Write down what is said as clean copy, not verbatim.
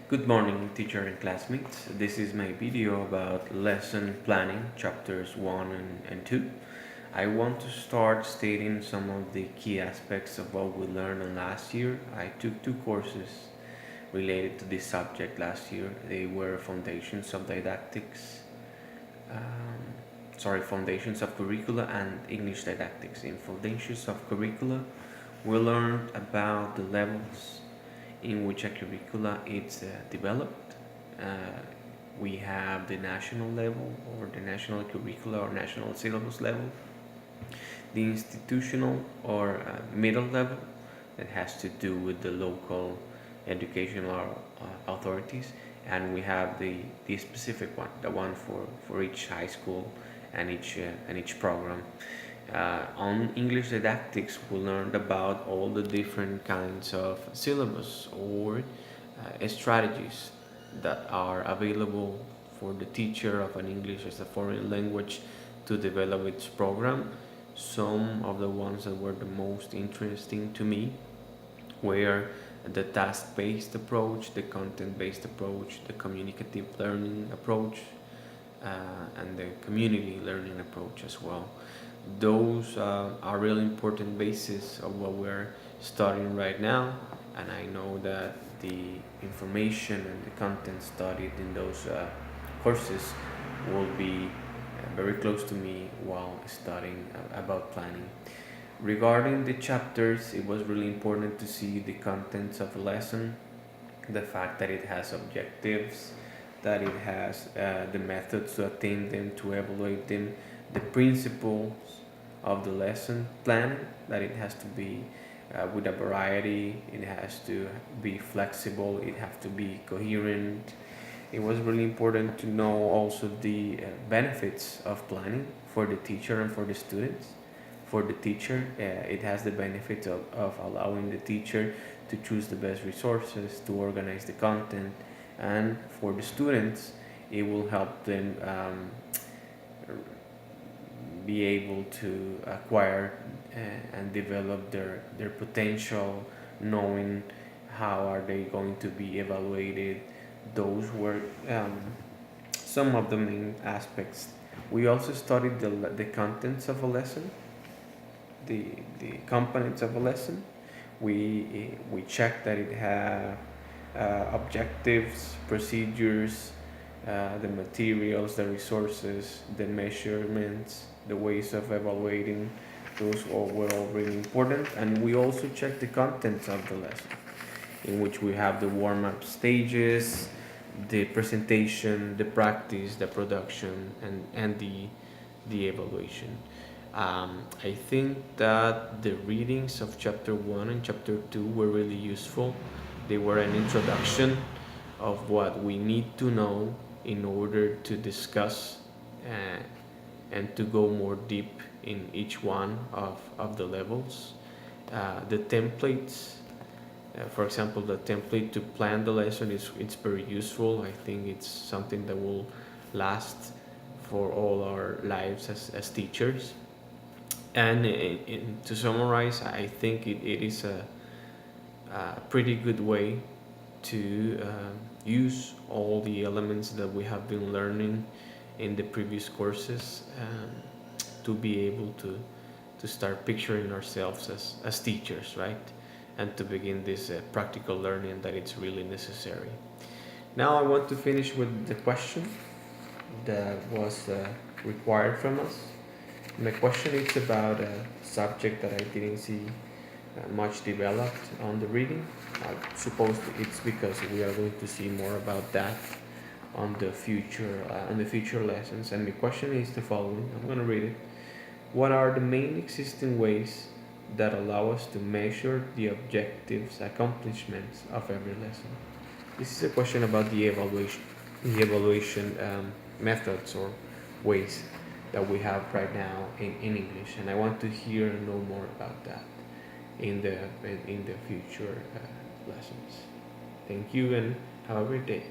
Good morning, teacher and classmates. This is my video about lesson planning, chapters 1 and 2. I want to start stating some of the key aspects of what we learned last year. I took two courses related to this subject last year. They were Foundations of Didactics, Foundations of Curricula and English Didactics. In Foundations of Curricula, we learned about the levels in which a curricula is developed. Uh, we have the national level or the national curricula or national syllabus level, the institutional or middle level that has to do with the local educational authorities, and we have the specific one, the one for each high school and each program. On English Didactics, we learned about all the different kinds of syllabus or strategies that are available for the teacher of an English as a foreign language to develop its program. Some of the ones that were the most interesting to me were the task-based approach, the content-based approach, the communicative learning approach, and the community learning approach as well. Those are really important bases of what we're studying right now, and I know that the information and the content studied in those courses will be very close to me while studying about planning. Regarding the chapters, it was really important to see the contents of a lesson, the fact that it has objectives, that it has the methods to attain them, to evaluate them, the principles of the lesson plan, that it has to be with a variety, it has to be flexible, it has to be coherent. It was really important to know also the benefits of planning for the teacher and for the students. For the teacher, it has the benefit of allowing the teacher to choose the best resources, to organize the content, and for the students, it will help them be able to acquire and develop their potential, knowing how are they going to be evaluated. Those were some of the main aspects. We also studied the contents of a lesson, the components of a lesson. We checked that it had objectives, procedures, the materials, the resources, the measurements, the ways of evaluating. Those all were all really important. And we also checked the contents of the lesson, in which we have the warm-up stages, the presentation, the practice, the production, and the evaluation. I think that the readings of chapter 1 and chapter 2 were really useful. They were an introduction of what we need to know in order to discuss and to go more deep in each one of the levels. The templates, for example, the template to plan the lesson it's very useful. I think it's something that will last for all our lives as teachers. And to summarize, I think it is a pretty good way to use all the elements that we have been learning in the previous courses to be able to start picturing ourselves as teachers, right? And to begin this practical learning that it's really necessary. Now I want to finish with the question that was required from us. My question is about a subject that I didn't see much developed on the reading. I suppose it's because we are going to see more about that on the future lessons. And my question is the following. I'm going to read it. What are the main existing ways that allow us to measure the objectives, accomplishments of every lesson? This is a question about the evaluation methods or ways that we have right now in English, and I want to hear and know more about that in the future lessons. Thank you and have a great day.